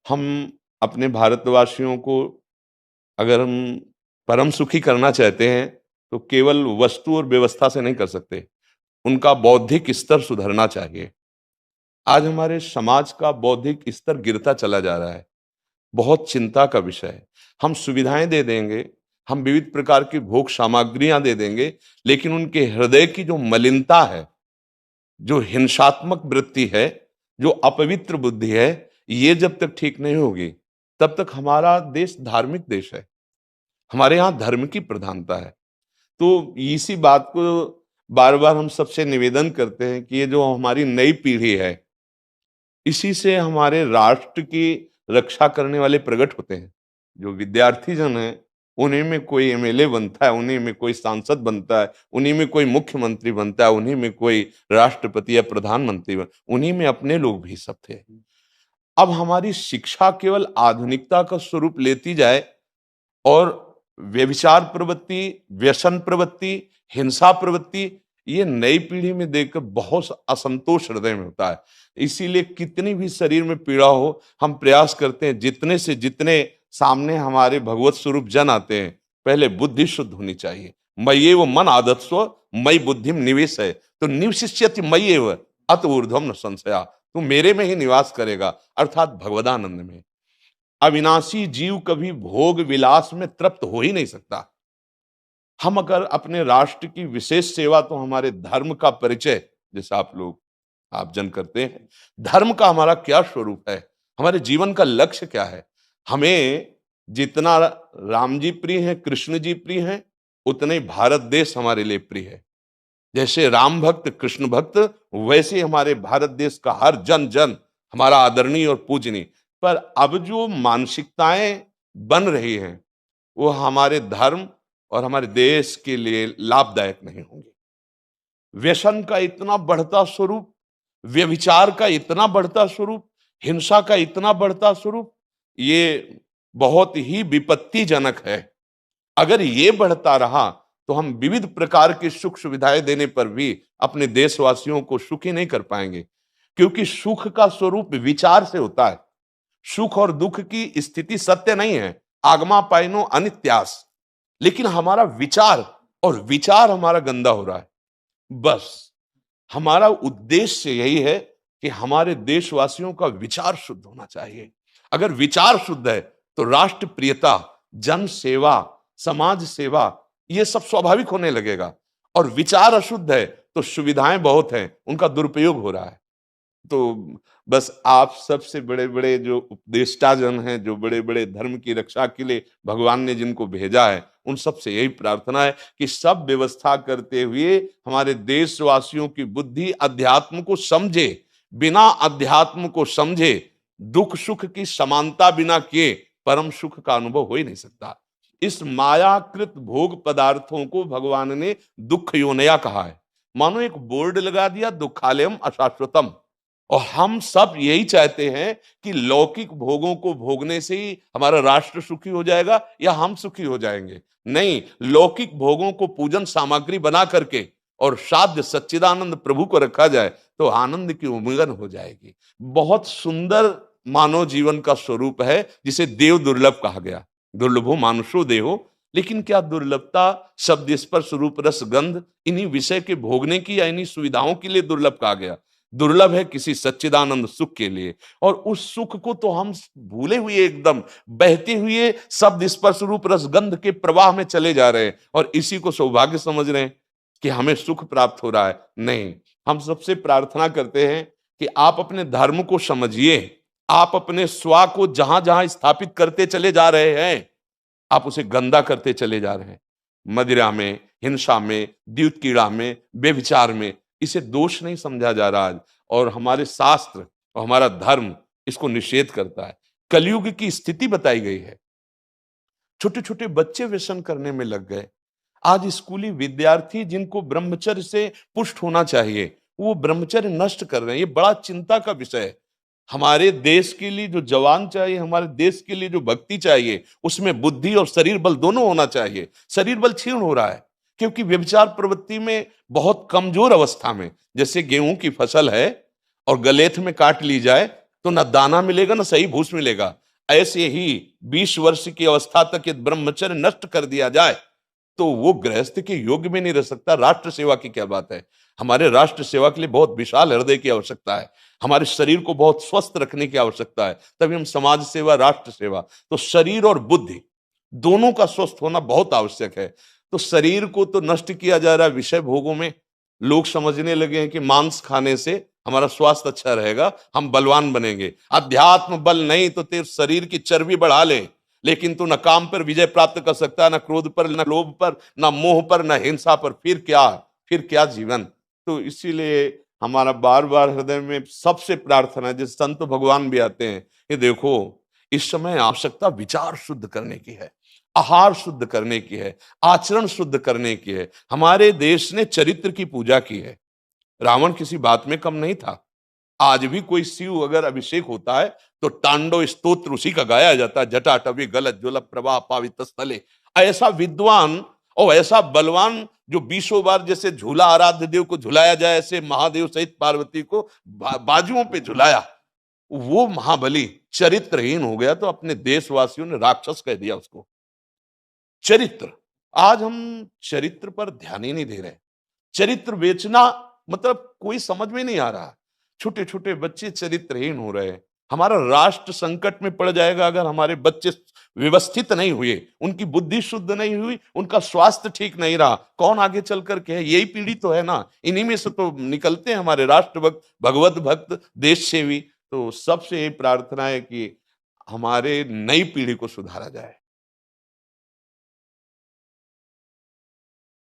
हम अपने भारतवासियों को अगर हम परम सुखी करना चाहते हैं तो केवल वस्तु और व्यवस्था से नहीं कर सकते। उनका बौद्धिक स्तर सुधरना चाहिए। आज हमारे समाज का बौद्धिक स्तर गिरता चला जा रहा है। बहुत चिंता का विषय है। हम सुविधाएं दे देंगे, हम विविध प्रकार की भोग सामग्रियां दे देंगे, लेकिन उनके हृदय की जो मलिनता है, जो हिंसात्मक वृत्ति है, जो अपवित्र बुद्धि है, ये जब तक ठीक नहीं होगी तब तक हमारा देश धार्मिक देश है। हमारे यहाँ धर्म की प्रधानता है। तो इसी बात को बार बार हम सबसे निवेदन करते हैं कि ये जो हमारी नई पीढ़ी है, इसी से हमारे राष्ट्र की रक्षा करने वाले प्रकट होते हैं। जो विद्यार्थी जन है, उन्हीं में कोई एमएलए बनता है, उन्हीं में कोई सांसद बनता है, उन्हीं में कोई मुख्यमंत्री बनता है, उन्हीं में कोई राष्ट्रपति या प्रधानमंत्री उन्हीं में अपने लोग भी सब थे। अब हमारी शिक्षा केवल आधुनिकता का स्वरूप लेती जाए और व्यभिचार प्रवृत्ति, व्यसन प्रवृत्ति, हिंसा प्रवृत्ति, ये नई पीढ़ी में देखकर बहुत असंतोष हृदय में होता है। इसीलिए कितनी भी शरीर में पीड़ा हो, हम प्रयास करते हैं जितने से जितने सामने हमारे भगवत स्वरूप जन आते हैं, पहले बुद्धि शुद्ध होनी चाहिए। मय्येव मन आदत्स्व मयि बुद्धिम निवेश है, तो निवशिष्यति मय्येव अत ऊर्ध्वम न संशया। तू मेरे में ही निवास करेगा, अर्थात भगवदानंद में। अविनाशी जीव कभी भोग विलास में तृप्त हो ही नहीं सकता। हम अगर अपने राष्ट्र की विशेष सेवा, तो हमारे धर्म का परिचय, जैसे आप जन करते हैं, धर्म का हमारा क्या स्वरूप है, हमारे जीवन का लक्ष्य क्या है। हमें जितना राम जी प्रिय हैं, कृष्ण जी प्रिय हैं, उतने ही भारत देश हमारे लिए प्रिय है। जैसे राम भक्त, कृष्ण भक्त, वैसे ही हमारे भारत देश का हर जन जन हमारा आदरणीय और पूजनीय। पर अब जो मानसिकताएं बन रही हैं, वो हमारे धर्म और हमारे देश के लिए लाभदायक नहीं होंगी। व्यसन का इतना बढ़ता स्वरूप, व्यभिचार का इतना बढ़ता स्वरूप, हिंसा का इतना बढ़ता स्वरूप, ये बहुत ही विपत्तिजनक है। अगर ये बढ़ता रहा तो हम विविध प्रकार की सुख सुविधाएं देने पर भी अपने देशवासियों को सुखी नहीं कर पाएंगे, क्योंकि सुख का स्वरूप विचार से होता है। सुख और दुख की स्थिति सत्य नहीं है, आगमा पाइनो अनित्यास, लेकिन हमारा विचार, और विचार हमारा गंदा हो रहा है। बस हमारा उद्देश्य यही है कि हमारे देशवासियों का विचार शुद्ध होना चाहिए। अगर विचार शुद्ध है तो राष्ट्र प्रियता, जन सेवा, समाज सेवा, ये सब स्वाभाविक होने लगेगा। और विचार अशुद्ध है तो सुविधाएं बहुत हैं, उनका दुरुपयोग हो रहा है। तो बस आप सबसे बड़े बड़े जो उपदेष्टा जन हैं, जो बड़े बड़े धर्म की रक्षा के लिए भगवान ने जिनको भेजा है, उन सबसे यही प्रार्थना है कि सब व्यवस्था करते हुए हमारे देशवासियों की बुद्धि अध्यात्म को समझे। बिना अध्यात्म को समझे दुख सुख की समानता बिना किए परम सुख का अनुभव हो ही नहीं सकता। इस मायाकृत भोग पदार्थों को भगवान ने दुख योनया कहा है। मानो एक बोर्ड लगा दिया, दुखालयम अशाश्वतम। और हम सब यही चाहते हैं कि लौकिक भोगों को भोगने से ही हमारा राष्ट्र सुखी हो जाएगा या हम सुखी हो जाएंगे। नहीं, लौकिक भोगों को पूजन सामग्री बना करके और साध्य सच्चिदानंद प्रभु को रखा जाए तो आनंद की उमंगन हो जाएगी। बहुत सुंदर मानव जीवन का स्वरूप है, जिसे देव दुर्लभ कहा गया। दुर्लभो मानुषो देहो, लेकिन क्या दुर्लभता शब्द स्पर्श रूप रस गंध इन्हीं विषय के भोगने की या इन्हीं सुविधाओं के लिए दुर्लभ कहा गया? दुर्लभ है किसी सच्चिदानंद सुख के लिए। और उस सुख को तो हम भूले हुए, एकदम बहते हुए शब्द स्पर्श रूप रसगंध के प्रवाह में चले जा रहे हैं और इसी को सौभाग्य समझ रहे हैं कि हमें सुख प्राप्त हो रहा है। नहीं, हम सबसे प्रार्थना करते हैं कि आप अपने धर्म को समझिए। आप अपने स्वा को जहां जहां स्थापित करते चले जा रहे हैं, आप उसे गंदा करते चले जा रहे हैं। मदिरा में, हिंसा में, द्यूत कीड़ा में, बेविचार में, इसे दोष नहीं समझा जा रहा आज। और हमारे शास्त्र और हमारा धर्म इसको निषेध करता है। कलयुग की स्थिति बताई गई है। छोटे छोटे बच्चे व्यसन करने में लग गए। आज स्कूली विद्यार्थी जिनको ब्रह्मचर्य से पुष्ट होना चाहिए, वो ब्रह्मचर्य नष्ट कर रहे हैं। ये बड़ा चिंता का विषय है। हमारे देश के लिए जो जवान चाहिए, हमारे देश के लिए जो भक्ति चाहिए, उसमें बुद्धि और शरीर बल दोनों होना चाहिए। शरीर बल क्षीण हो रहा है क्योंकि व्यभिचार प्रवृत्ति में बहुत कमजोर अवस्था में, जैसे गेहूं की फसल है और गलेथ में काट ली जाए, तो न दाना मिलेगा न सही भूस मिलेगा। ऐसे ही 20 वर्ष की अवस्था तक यदि ब्रह्मचर्य नष्ट कर दिया जाए तो वो गृहस्थ के योग्य में नहीं रह सकता। राष्ट्र सेवा की क्या बात है। हमारे राष्ट्र सेवा के लिए बहुत विशाल हृदय की आवश्यकता है। हमारे शरीर को बहुत स्वस्थ रखने की आवश्यकता है, तभी हम समाज सेवा, राष्ट्र सेवा। तो शरीर और बुद्धि दोनों का स्वस्थ होना बहुत आवश्यक है। तो शरीर को तो नष्ट किया जा रहा है विषय भोगों में। लोग समझने लगे हैं कि मांस खाने से हमारा स्वास्थ्य अच्छा रहेगा, हम बलवान बनेंगे। अध्यात्म बल नहीं तो तेरे शरीर की चर्बी बढ़ा ले, लेकिन तू न काम पर विजय प्राप्त कर सकता, न क्रोध पर, न लोभ पर, न मोह पर, न हिंसा पर। फिर क्या जीवन। तो इसीलिए हमारा बार बार हृदय में सबसे प्रार्थना है, जिस संत भगवान भी आते हैं, ये देखो इस समय आवश्यकता विचार शुद्ध करने की है, आहार शुद्ध करने की है, आचरण शुद्ध करने की है। हमारे देश ने चरित्र की पूजा की है। रावण किसी बात में कम नहीं था। आज भी कोई शिव अगर अभिषेक होता है तो तांडव स्तोत्र उसी का गाया जाता है। जटाटवी गलत ज्वल प्रवाह पावित स्थले। ऐसा विद्वान और ऐसा बलवान जो 20 बार जैसे झूला आराध्य देव को झुलाया जाए, ऐसे महादेव सहित पार्वती को बाजुओं पे झुलाया, वो महाबली चरित्रहीन हो गया तो अपने देशवासियों ने राक्षस कह दिया उसको। चरित्र, आज हम चरित्र पर ध्यान ही नहीं दे रहे। चरित्र बेचना मतलब कोई समझ में नहीं आ रहा। छोटे छोटे बच्चे चरित्रहीन हो रहे हैं। हमारा राष्ट्र संकट में पड़ जाएगा अगर हमारे बच्चे व्यवस्थित नहीं हुए, उनकी बुद्धि शुद्ध नहीं हुई, उनका स्वास्थ्य ठीक नहीं रहा। कौन आगे चल कर के है? यही पीढ़ी तो है ना, इन्हीं में से तो निकलते हैं हमारे राष्ट्र भक्त, भगवत भक्त, देश सेवी। तो सबसे ये प्रार्थना है कि हमारे नई पीढ़ी को सुधारा जाए।